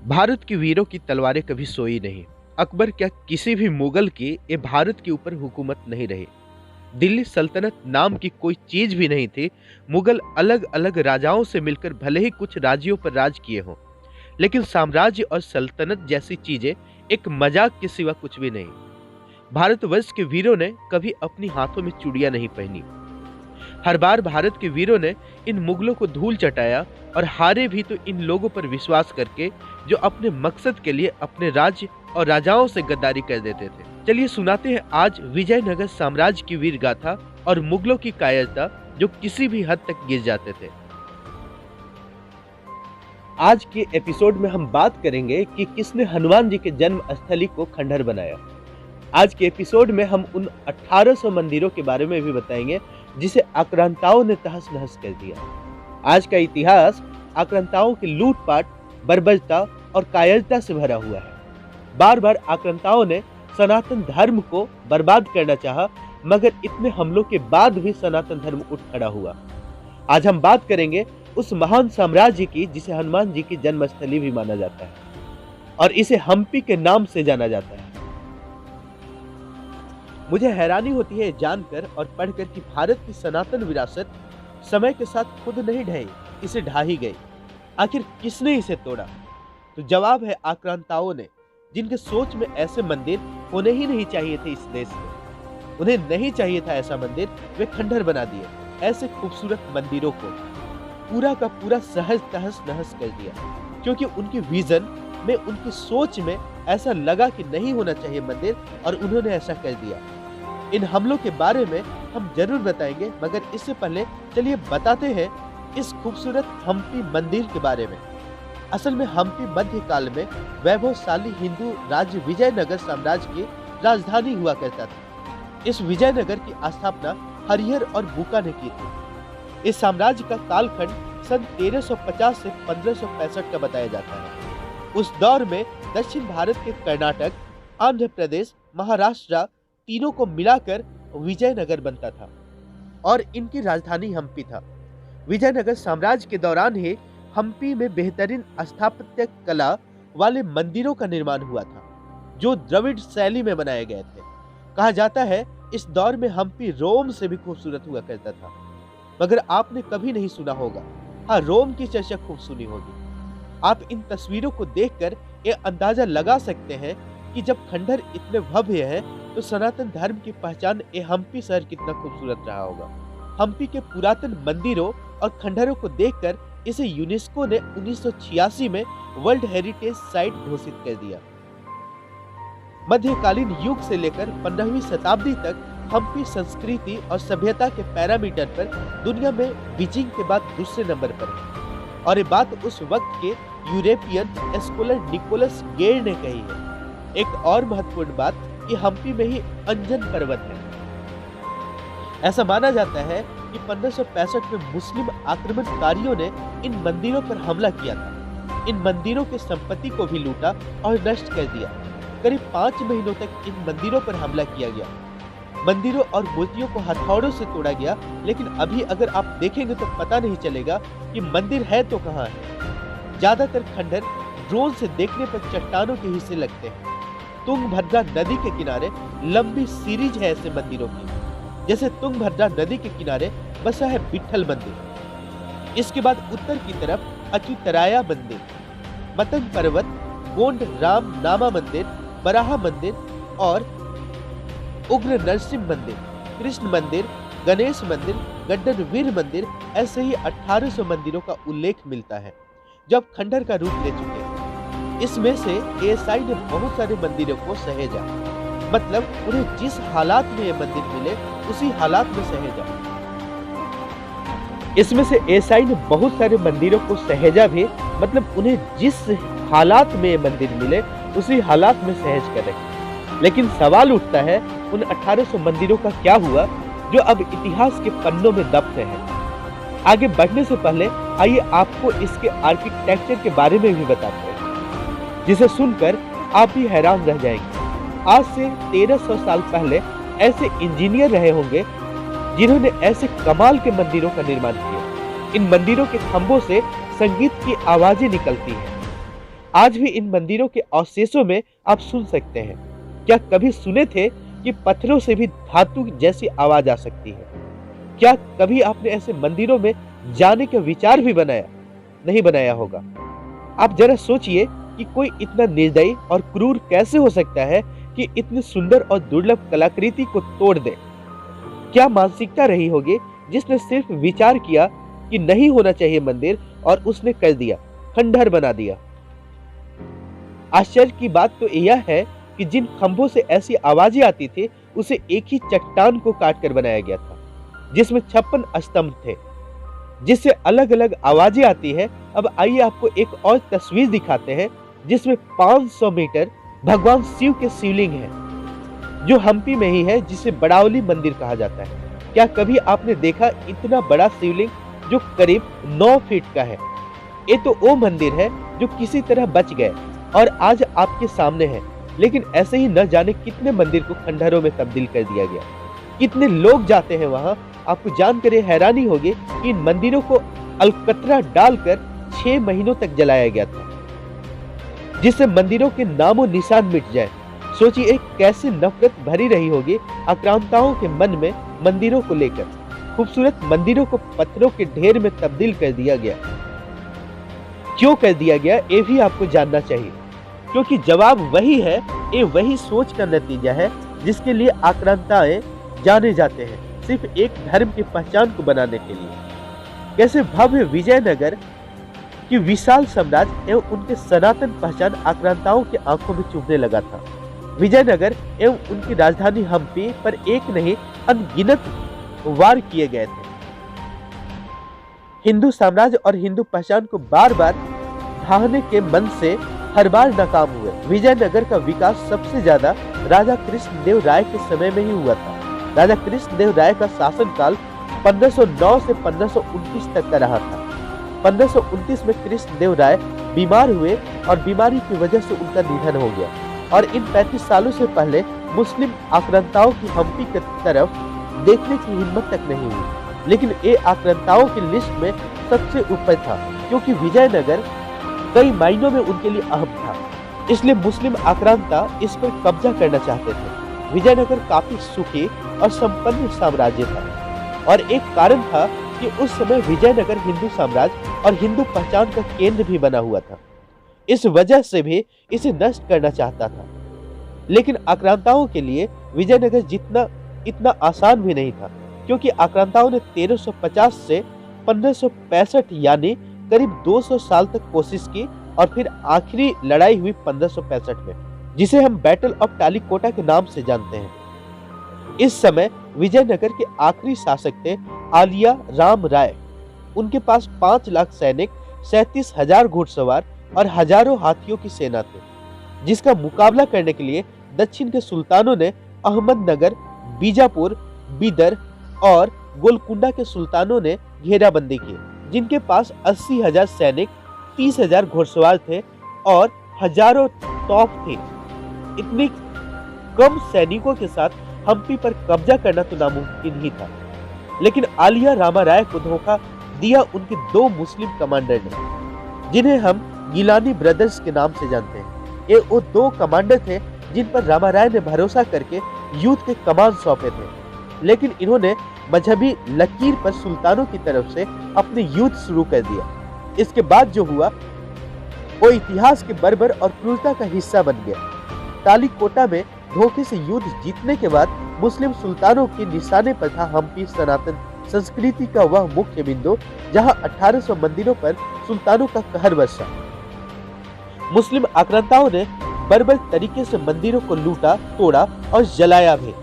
भारत के वीरों की तलवारें कभी सोई नहीं। अकबर क्या किसी भी मुगल की ये भारत के ऊपर हुकूमत नहीं रही। दिल्ली सल्तनत नाम की कोई चीज भी नहीं थी। मुगल अलग अलग राजाओं से मिलकर भले ही कुछ राज्यों पर राज किए हों, लेकिन साम्राज्य और सल्तनत जैसी चीजें एक मजाक के सिवा कुछ भी नहीं। भारतवर्ष के वीरों ने कभी अपनी हाथों में चूड़ियां नहीं पहनी। हर बार भारत के वीरों ने इन मुगलों को धूल चटाया और हारे भी तो इन लोगों पर विश्वास करके जो अपने मकसद के लिए अपने राज्य और राजाओं से गद्दारी कर देते थे। चलिए सुनाते हैं आज विजयनगर साम्राज्य की वीर गाथा और मुगलों की कायरता जो किसी भी हद तक गिर जाते थे। आज के एपिसोड में हम बात करेंगे कि किसने हनुमान जी के जन्म स्थली को खंडहर बनाया। आज के एपिसोड में हम उन 1800 मंदिरों के बारे में भी बताएंगे जिसे आक्रांताओं ने तहस नहस कर दिया। आज का इतिहास आक्रांताओं की लूटपाट, बर्बरता और कायरता से भरा हुआ है। बार बार आक्रांताओं ने सनातन धर्म को बर्बाद करना चाहा, मगर इतने हमलों के बाद भी सनातन धर्म उठ खड़ा हुआ। आज हम बात करेंगे उस महान साम्राज्य की जिसे हनुमान जी की जन्मस्थली भी माना जाता है और इसे हम्पी के नाम से जाना जाता है। मुझे हैरानी होती है जानकर और पढ़कर कि भारत की सनातन विरासत समय के साथ खुद नहीं ढही, इसे ढा ही गई। आखिर किसने इसे तोड़ा? तो जवाब है आक्रांताओं ने, जिनके सोच में ऐसे मंदिर होने ही नहीं चाहिए थे इस देश में। उन्हें नहीं चाहिए था ऐसा मंदिर, वे खंडहर बना दिए। ऐसे खूबसूरत मंदिरों को पूरा का पूरा सहज तहस नहस कर दिया, क्योंकि उनकी विजन में, उनकी सोच में ऐसा लगा कि नहीं होना चाहिए मंदिर, और उन्होंने ऐसा कर दिया। इन हमलों के बारे में हम जरूर बताएंगे, मगर इससे पहले चलिए बताते हैं इस खूबसूरत हम्पी मंदिर के बारे में। असल में हम्पी मध्यकाल में वैभवशाली हिंदू राज्य विजयनगर साम्राज्य की राजधानी हुआ करता था। इस विजयनगर की स्थापना हरिहर और बुका ने की थी। इस साम्राज्य का कालखंड सन 1350 से 1565 का बताया जाता है। उस दौर में दक्षिण भारत के कर्नाटक, आंध्र प्रदेश, महाराष्ट्र तीनों को मिलाकर विजयनगर बनता था और इनकी राजधानी हम्पी था। विजयनगर साम्राज्य के दौरान ही हम्पी में बेहतरीन स्थापत्य कला वाले मंदिरों का निर्माण हुआ था, जो द्रविड़ शैली में बनाए गए थे। कहा जाता है इस दौर में हम्पी रोम से भी खूबसूरत हुआ करता था, मगर आपने कभी नहीं सुना होगा। हाँ, रोम की चर्चा खूब सुनी होगी। आप इन तस्वीरों को देखकर ये अंदाजा लगा सकते हैं कि जब खंडहर इतने भव्य है तो सनातन धर्म की पहचान ये हम्पी शहर कितना खूबसूरत रहा होगा। हम्पी के पुरातन मंदिरों और खंडहरों को देखकर इसे यूनेस्को ने 1986 में वर्ल्ड हेरिटेज साइट घोषित कर दिया। मध्यकालीन युग से लेकर 15वीं शताब्दी तक हम्पी संस्कृति और सभ्यता के पैरामीटर पर दुनिया में बीजिंग के बाद दूसरे नंबर पर है, और ये बात उस वक्त के यूरोपियन स्कॉलर निकोलस गेर ने कही है। एक और महत्वपूर्ण बात कि हम्पी में ही अंजन पर्वत है। ऐसा माना जाता है कि 1565 में मुस्लिम आक्रमणकारियों ने इन मंदिरों पर हमला किया था। इन मंदिरों की संपत्ति को भी लूटा और नष्ट कर दिया। करीब 5 महीनों तक इन मंदिरों पर हमला किया गया। मंदिरों और मूर्तियों को हथौड़ों से तोड़ा गया, लेकिन अभी अगर आप देखेंगे तो पता नहीं चलेगा कि मंदिर है तो कहाँ है। ज्यादातर खंडहर ड्रोन से देखने पर चट्टानों के हिस्से लगते हैं। तुंगभद्रा नदी के किनारे लंबी सीरीज है ऐसे मंदिरों की। जैसे तुंगभद्रा नदी के किनारे बसा है विट्ठल मंदिर। इसके बाद उत्तर की तरफ अच्युतराया मंदिर, मतंग पर्वत, गोंड राम नामा मंदिर, बराहा मंदिर और उग्र नरसिंह मंदिर, कृष्ण मंदिर, गणेश मंदिर, गड्डन वीर मंदिर, ऐसे ही 1800 मंदिरों का उल्लेख मिलता है जो अब खंडहर का रूप ले चुके हैं। इसमें से एएसआई ने बहुत सारे मंदिरों को सहेजा, मतलब उन्हें जिस हालात में ये मंदिर मिले उसी हालात में सहेजा। इसमें से एएसआई ने बहुत सारे मंदिरों को सहेजा भी, मतलब उन्हें जिस हालात में ये मंदिर मिले उसी हालात में सहेज कर रखे। लेकिन सवाल उठता है उन 1800 मंदिरों का क्या हुआ जो अब इतिहास के पन्नों में दफ्न है। आगे बढ़ने से पहले आइए आपको इसके आर्किटेक्चर के बारे में भी बताते हैं, जिसे सुनकर आप भी हैरान रह जाएंगे। आज से 1300 साल पहले ऐसे इंजीनियर रहे होंगे जिन्होंने ऐसे कमाल के मंदिरों का निर्माण किया। इन मंदिरों के खंभों से संगीत की आवाजें निकलती हैं। आज भी इन मंदिरों के अवशेषों में आप सुन सकते हैं। क्या कभी सुने थे कि पत्थरों से भी धातु जैसी आवाज आ सकती है? क्या कभी आपने ऐसे मंदिरों में जाने का विचार भी बनाया? नहीं बनाया होगा। आप जरा सोचिए कि कोई इतना निर्दयी और क्रूर कैसे हो सकता है कि इतनी सुंदर और दुर्लभ कलाकृति को तोड़ दे। क्या मानसिकता रही होगी जिसने सिर्फ विचार किया कि नहीं होना चाहिए मंदिर और उसने कर दिया, खंडहर बना दिया। आश्चर्य की बात तो यह है कि जिन खंभों से ऐसी आवाजें आती थी उसे एक ही चट्टान को काटकर बनाया गया था, जिसमें 56 स्तंभ थे, जिससे अलग अलग आवाजें आती है। अब आइए आपको एक और तस्वीर दिखाते हैं जिसमें 500 मीटर भगवान शिव के शिवलिंग है, जो हम्पी में ही है, जिसे बड़ावली मंदिर कहा जाता है। क्या कभी आपने देखा इतना बड़ा शिवलिंग जो करीब 9 फीट का है? ये तो वो मंदिर है जो किसी तरह बच गए और आज आपके सामने है। लेकिन ऐसे ही न जाने कितने मंदिर को खंडहरों में तब्दील कर दिया गया। कितने लोग जाते हैं वहां। आपको जानकर हैरानी होगी कि इन मंदिरों को अलकतरा डालकर 6 महीनों तक जलाया गया था, जिससे मंदिरों के नामो निशान मिट जाए। सोचिए कैसे नफरत भरी रही होगी आक्रांताओं के मन में मंदिरों को लेकर। खूबसूरत मंदिरों को पत्थरों के ढेर में तब्दील कर दिया गया। क्यों कर दिया गया ये भी आपको जानना चाहिए, क्योंकि जवाब वही है। ये वही सोच का नतीजा है जिसके लिए आक्रांताएं जाने जाते हैं, सिर्फ एक धर्म की पहचान को बनाने के लिए। कैसे भव्य विजयनगर की विशाल साम्राज्य एवं उनके सनातन पहचान आक्रांताओं की आंखों में चुभने लगा था। विजयनगर एवं उनकी राजधानी हम्पी पर एक नहीं अनगिनत वार किए गए थे। हिंदू साम्राज्य और हिंदू पहचान को बार बार ढाहने के मन से हर बार नाकाम हुए। विजयनगर का विकास सबसे ज्यादा राजा कृष्णदेव राय के समय में ही हुआ था। राजा कृष्णदेव राय का शासनकाल 1509 से 1529 तक का रहा था। 1529 में कृष्णदेव राय बीमार हुए और बीमारी की वजह से उनका निधन हो गया। और इन 35 सालों से पहले मुस्लिम आक्रांताओं की हम्पी की तरफ देखने की हिम्मत तक नहीं हुई। लेकिन ये आक्रांताओं की लिस्ट में सबसे ऊपर था, क्योंकि विजयनगर कई मायनों में उनके लिए अहम था। इसलिए मुस्लिम आक्रांता इस पर कब्जा करना चाहते थे। विजयनगर काफी सुखी और संपन्न साम्राज्य था और एक कारण था कि उस समय विजयनगर हिंदू साम्राज्य और हिंदू पहचान का केंद्र भी बना हुआ था। इस वजह से भी इसे नष्ट करना चाहता था। लेकिन आक्रांताओं के लिए विजयनगर इतना आसान भी नहीं था, क्योंकि आक्रांताओं ने 1350 से 1565 यानी करीब 200 साल तक कोशिश की और फिर आखिरी लड़ाई हुई 1565 में, जिसे हम बैटल ऑफ टालीकोटा के नाम से जानते हैं। इस समय विजयनगर के आखिरी शासक थे आलिया राम राय। उनके पास 5 लाख सैनिक, 37,000 घुड़सवार और हजारों हाथियों की सेना थे, जिसका मुकाबला करने के लिए दक्षिण के सुल्तानों ने अहमदनगर, बीजापुर, बीदर और गोलकुंडा के सुल्तानों ने घेराबंदी की, जिनके पास 80,000 सैनिक, 30,000 घुड़सवार थे और हजारों तोप थे। इतनी कम सैनिकों के साथ हम्पी पर कब्जा करना तो नामुमकिन ही था। लेकिन आलिया रामा राय को धोखा दिया उनके 2 मुस्लिम कमांडर ने, जिन्हें हम गिलानी ब्रदर्स के नाम से जानते हैं। ये वो 2 कमांडर थे जिन पर रामा राय ने भरोसा करके युद्ध के कमान सौंपे थे। लेकिन इन्होंने मजहबी लकीर पर सुल्तानों की तरफ से अपने युद्ध शुरू कर दिया। इसके बाद जो हुआ वो इतिहास के बर्बर और क्रूरता का हिस्सा बन गया। टालीकोटा में धोखे से युद्ध जीतने के बाद मुस्लिम सुल्तानों के निशाने पर था हम्पी सनातन संस्कृति का वह मुख्य बिंदु, जहां 1800 मंदिरों पर सुल्तानों का कहर बरसा। मुस्लिम आक्रांताओं ने बर्बर तरीके से मंदिरों को लूटा, तोड़ा और जलाया भी।